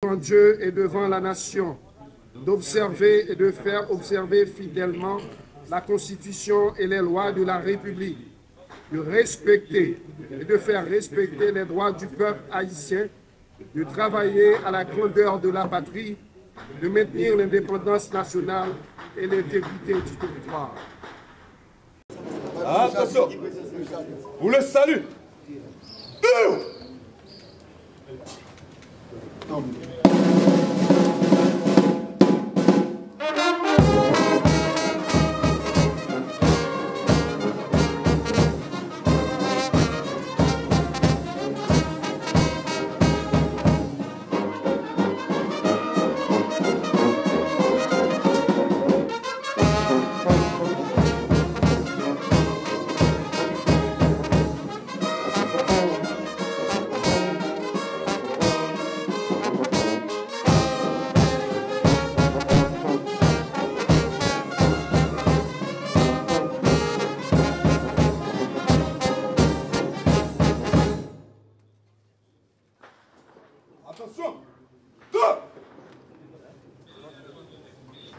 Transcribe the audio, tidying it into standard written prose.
devant Dieu et devant la nation, d'observer et de faire observer fidèlement la Constitution et les lois de la République, de respecter et de faire respecter les droits du peuple haïtien, de travailler à la grandeur de la patrie, de maintenir l'indépendance nationale et l'intégrité du territoire. Attention, pour le salut. Attention!